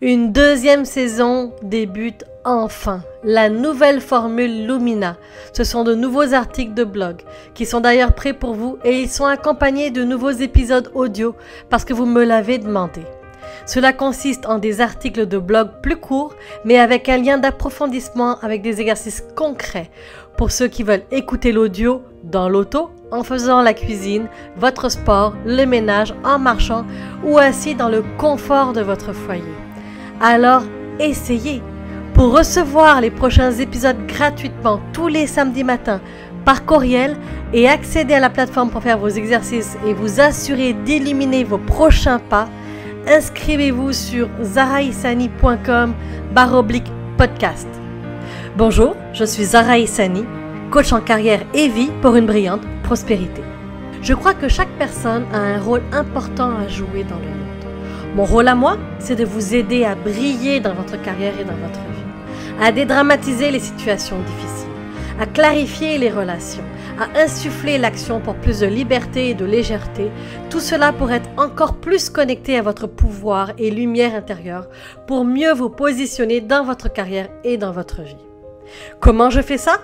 Une deuxième saison débute enfin. La nouvelle formule Lumina. Ce sont de nouveaux articles de blog qui sont d'ailleurs prêts pour vous et ils sont accompagnés de nouveaux épisodes audio parce que vous me l'avez demandé. Cela consiste en des articles de blog plus courts mais avec un lien d'approfondissement avec des exercices concrets pour ceux qui veulent écouter l'audio dans l'auto, en faisant la cuisine, votre sport, le ménage, en marchant ou assis dans le confort de votre foyer. Alors, essayez! Pour recevoir les prochains épisodes gratuitement tous les samedis matins par courriel et accéder à la plateforme pour faire vos exercices et vous assurer d'éliminer vos prochains pas, inscrivez-vous sur zaraissani.com/podcast. Bonjour, je suis Zara Issani, coach en carrière et vie pour une brillante prospérité. Je crois que chaque personne a un rôle important à jouer dans le monde. Mon rôle à moi, c'est de vous aider à briller dans votre carrière et dans votre vie, à dédramatiser les situations difficiles, à clarifier les relations, à insuffler l'action pour plus de liberté et de légèreté, tout cela pour être encore plus connecté à votre pouvoir et lumière intérieure pour mieux vous positionner dans votre carrière et dans votre vie. Comment je fais ça?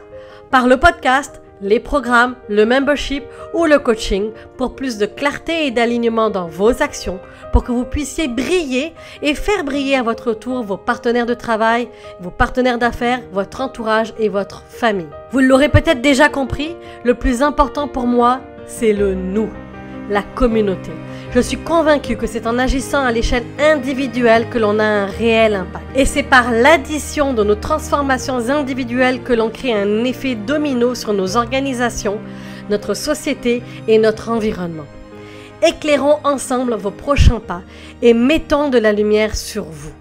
Par le podcast, les programmes, le membership ou le coaching pour plus de clarté et d'alignement dans vos actions pour que vous puissiez briller et faire briller à votre tour vos partenaires de travail, vos partenaires d'affaires, votre entourage et votre famille. Vous l'aurez peut-être déjà compris, le plus important pour moi, c'est le nous, la communauté. Je suis convaincue que c'est en agissant à l'échelle individuelle que l'on a un réel impact. Et c'est par l'addition de nos transformations individuelles que l'on crée un effet domino sur nos organisations, notre société et notre environnement. Éclairons ensemble vos prochains pas et mettons de la lumière sur vous.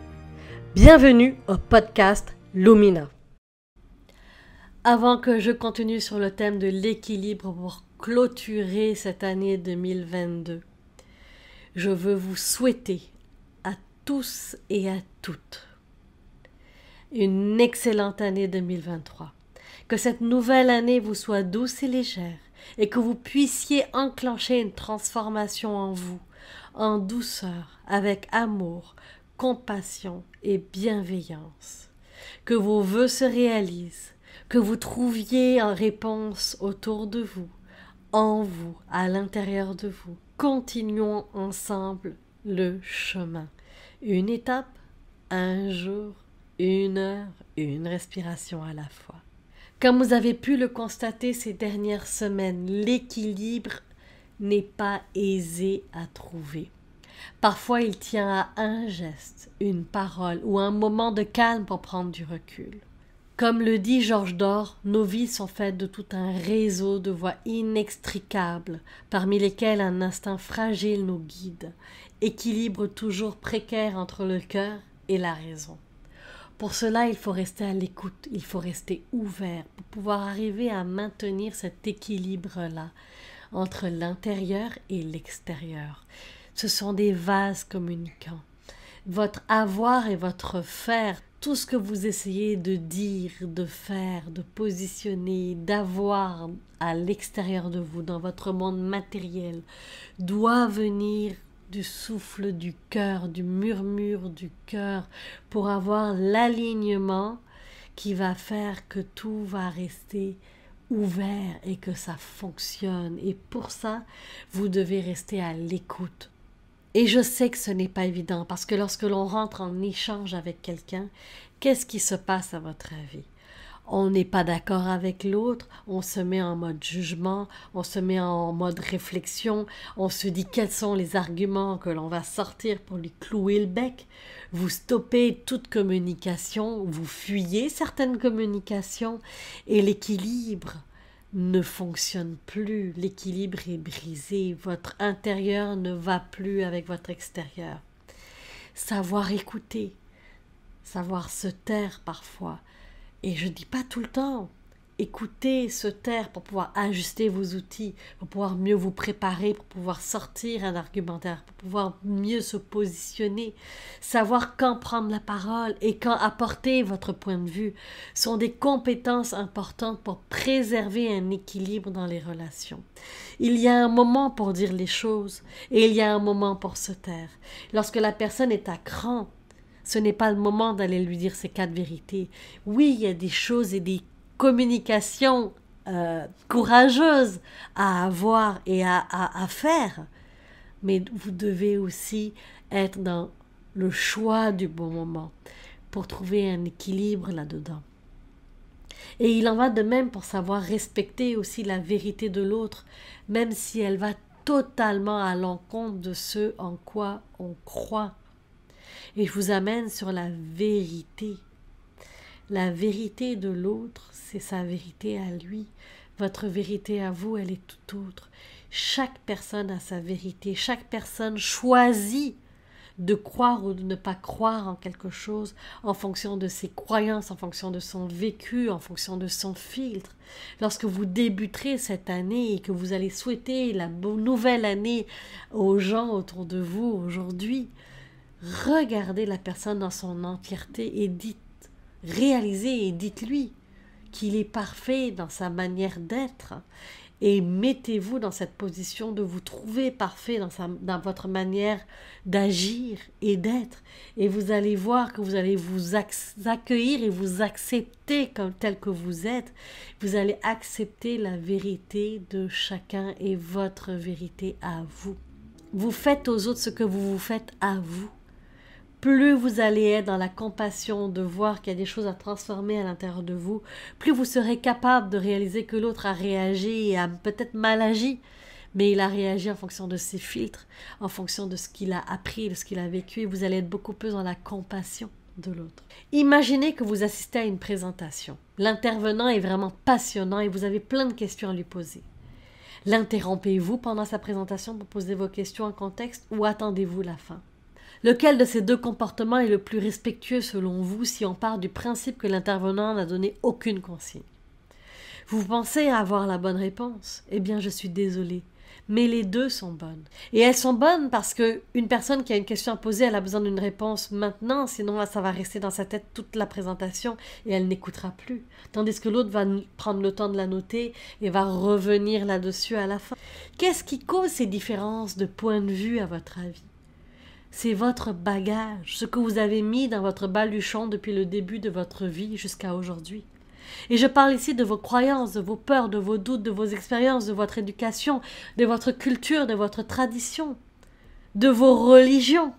Bienvenue au podcast Lumina. Avant que je continue sur le thème de l'équilibre pour clôturer cette année 2022, je veux vous souhaiter à tous et à toutes une excellente année 2023. Que cette nouvelle année vous soit douce et légère et que vous puissiez enclencher une transformation en vous, en douceur, avec amour, compassion et bienveillance. Que vos vœux se réalisent, que vous trouviez en réponse autour de vous, en vous, à l'intérieur de vous. Continuons ensemble le chemin. Une étape, un jour, une heure, une respiration à la fois. Comme vous avez pu le constater ces dernières semaines, l'équilibre n'est pas aisé à trouver. Parfois, il tient à un geste, une parole ou un moment de calme pour prendre du recul. Comme le dit Georges Dor, nos vies sont faites de tout un réseau de voies inextricables, parmi lesquelles un instinct fragile nous guide, équilibre toujours précaire entre le cœur et la raison. Pour cela, il faut rester à l'écoute, il faut rester ouvert pour pouvoir arriver à maintenir cet équilibre-là entre l'intérieur et l'extérieur. Ce sont des vases communicants. Votre avoir et votre faire, tout ce que vous essayez de dire, de faire, de positionner, d'avoir à l'extérieur de vous, dans votre monde matériel, doit venir du souffle du cœur, du murmure du cœur, pour avoir l'alignement qui va faire que tout va rester ouvert et que ça fonctionne. Et pour ça, vous devez rester à l'écoute. Et je sais que ce n'est pas évident parce que lorsque l'on rentre en échange avec quelqu'un, qu'est-ce qui se passe à votre avis? On n'est pas d'accord avec l'autre, on se met en mode jugement, on se met en mode réflexion, on se dit quels sont les arguments que l'on va sortir pour lui clouer le bec. Vous stoppez toute communication, vous fuyez certaines communications et l'équilibre ne fonctionne plus, l'équilibre est brisé, votre intérieur ne va plus avec votre extérieur. Savoir écouter, savoir se taire parfois, et je dis pas tout le temps, écoutez, se taire pour pouvoir ajuster vos outils, pour pouvoir mieux vous préparer, pour pouvoir sortir un argumentaire, pour pouvoir mieux se positionner, savoir quand prendre la parole et quand apporter votre point de vue sont des compétences importantes pour préserver un équilibre dans les relations. Il y a un moment pour dire les choses et il y a un moment pour se taire. Lorsque la personne est à cran, Ce n'est pas le moment d'aller lui dire ces 4 vérités. Oui, il y a des choses et des communications courageuses à avoir et à faire, mais vous devez aussi être dans le choix du bon moment pour trouver un équilibre là-dedans. Et il en va de même pour savoir respecter aussi la vérité de l'autre, même si elle va totalement à l'encontre de ce en quoi on croit. Et je vous amène sur la vérité. La vérité de l'autre, c'est sa vérité à lui. Votre vérité à vous, elle est tout autre. Chaque personne a sa vérité. Chaque personne choisit de croire ou de ne pas croire en quelque chose en fonction de ses croyances, en fonction de son vécu, en fonction de son filtre. Lorsque vous débuterez cette année et que vous allez souhaiter la nouvelle année aux gens autour de vous aujourd'hui, regardez la personne dans son entièreté et réalisez et dites-lui qu'il est parfait dans sa manière d'être et mettez-vous dans cette position de vous trouver parfait dans votre manière d'agir et d'être. Et vous allez voir que vous allez vous accueillir et vous accepter tel que vous êtes. Vous allez accepter la vérité de chacun et votre vérité à vous. Vous faites aux autres ce que vous vous faites à vous. Plus vous allez être dans la compassion de voir qu'il y a des choses à transformer à l'intérieur de vous, plus vous serez capable de réaliser que l'autre a réagi et a peut-être mal agi, mais il a réagi en fonction de ses filtres, en fonction de ce qu'il a appris, de ce qu'il a vécu, et vous allez être beaucoup plus dans la compassion de l'autre. Imaginez que vous assistez à une présentation. L'intervenant est vraiment passionnant et vous avez plein de questions à lui poser. L'interrompez-vous pendant sa présentation pour poser vos questions en contexte ou attendez-vous la fin? Lequel de ces 2 comportements est le plus respectueux selon vous si on part du principe que l'intervenant n'a donné aucune consigne? Vous pensez avoir la bonne réponse? Eh bien, je suis désolée, mais les 2 sont bonnes. Et elles sont bonnes parce qu'une personne qui a une question à poser, elle a besoin d'une réponse maintenant, sinon ça va rester dans sa tête toute la présentation et elle n'écoutera plus. Tandis que l'autre va prendre le temps de la noter et va revenir là-dessus à la fin. Qu'est-ce qui cause ces différences de point de vue à votre avis? C'est votre bagage, ce que vous avez mis dans votre baluchon depuis le début de votre vie jusqu'à aujourd'hui. Et je parle ici de vos croyances, de vos peurs, de vos doutes, de vos expériences, de votre éducation, de votre culture, de votre tradition, de vos religions.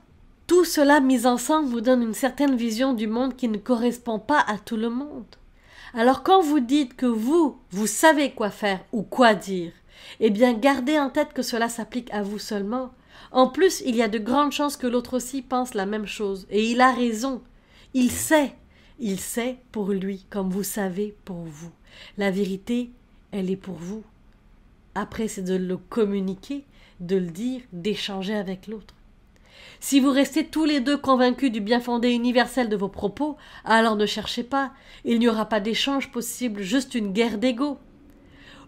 Tout cela mis ensemble vous donne une certaine vision du monde qui ne correspond pas à tout le monde. Alors quand vous dites que vous savez quoi faire ou quoi dire, eh bien gardez en tête que cela s'applique à vous seulement. En plus, il y a de grandes chances que l'autre aussi pense la même chose. Et il a raison. Il sait pour lui, comme vous savez pour vous. La vérité, elle est pour vous. Après, c'est de le communiquer, de le dire, d'échanger avec l'autre. Si vous restez tous les 2 convaincus du bien fondé universel de vos propos, alors ne cherchez pas. Il n'y aura pas d'échange possible, juste une guerre d'ego.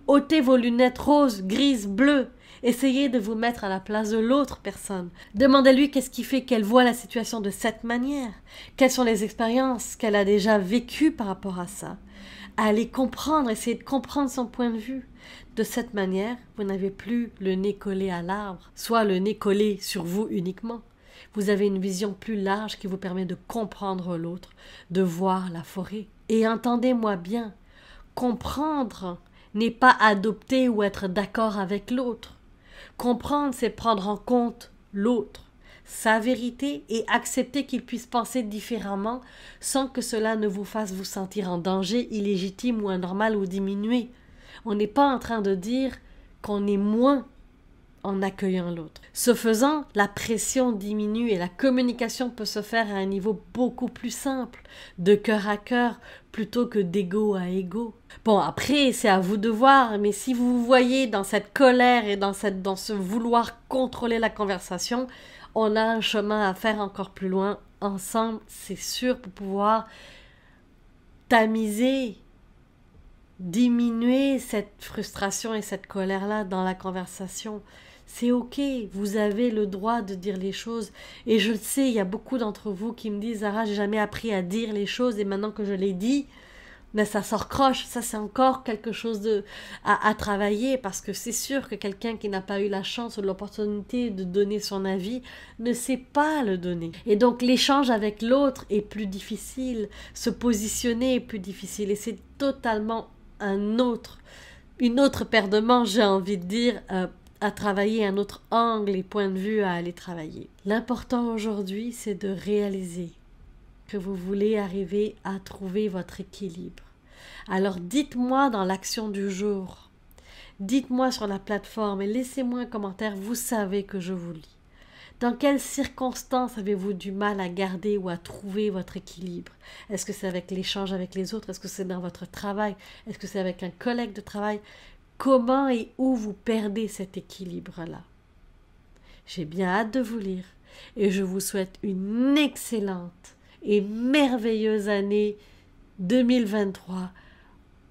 Ôtez vos lunettes roses, grises, bleues. Essayez de vous mettre à la place de l'autre personne. Demandez-lui qu'est-ce qui fait qu'elle voit la situation de cette manière. Quelles sont les expériences qu'elle a déjà vécues par rapport à ça. Allez comprendre, essayez de comprendre son point de vue. De cette manière, vous n'avez plus le nez collé à l'arbre, soit le nez collé sur vous uniquement. Vous avez une vision plus large qui vous permet de comprendre l'autre, de voir la forêt. Et entendez-moi bien, comprendre n'est pas adopter ou être d'accord avec l'autre. Comprendre, c'est prendre en compte l'autre, sa vérité et accepter qu'il puisse penser différemment sans que cela ne vous fasse vous sentir en danger, illégitime ou anormal ou diminué. On n'est pas en train de dire qu'on est moins en accueillant l'autre. Ce faisant, la pression diminue et la communication peut se faire à un niveau beaucoup plus simple, de cœur à cœur, plutôt que d'ego à ego. Bon, après, c'est à vous de voir, mais si vous vous voyez dans cette colère et dans ce vouloir contrôler la conversation, on a un chemin à faire encore plus loin ensemble, c'est sûr, pour pouvoir tamiser, diminuer cette frustration et cette colère-là dans la conversation. C'est ok, vous avez le droit de dire les choses. Et je le sais, il y a beaucoup d'entre vous qui me disent « Zara, j'ai jamais appris à dire les choses et maintenant que je les dis, mais ça sort croche. Ça, c'est encore quelque chose à travailler parce que c'est sûr que quelqu'un qui n'a pas eu la chance ou l'opportunité de donner son avis ne sait pas le donner. Et donc, l'échange avec l'autre est plus difficile, se positionner est plus difficile et c'est totalement une autre paire de manches, j'ai envie de dire, à travailler, un autre angle et point de vue à aller travailler. L'important aujourd'hui, c'est de réaliser que vous voulez arriver à trouver votre équilibre. Alors dites-moi dans l'action du jour, dites-moi sur la plateforme et laissez-moi un commentaire, vous savez que je vous lis. Dans quelles circonstances avez-vous du mal à garder ou à trouver votre équilibre? Est-ce que c'est avec l'échange avec les autres? Est-ce que c'est dans votre travail? Est-ce que c'est avec un collègue de travail? Comment et où vous perdez cet équilibre-là? J'ai bien hâte de vous lire et je vous souhaite une excellente et merveilleuse année 2023,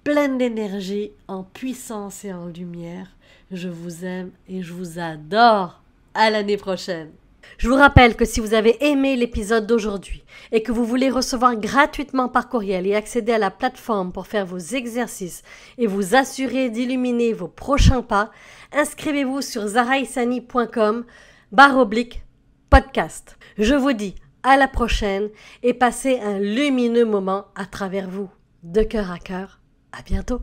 pleine d'énergie, en puissance et en lumière. Je vous aime et je vous adore. À l'année prochaine. Je vous rappelle que si vous avez aimé l'épisode d'aujourd'hui et que vous voulez recevoir gratuitement par courriel et accéder à la plateforme pour faire vos exercices et vous assurer d'illuminer vos prochains pas, inscrivez-vous sur zaraïsani.com/podcast. Je vous dis à la prochaine et passez un lumineux moment à travers vous. De cœur à cœur, à bientôt.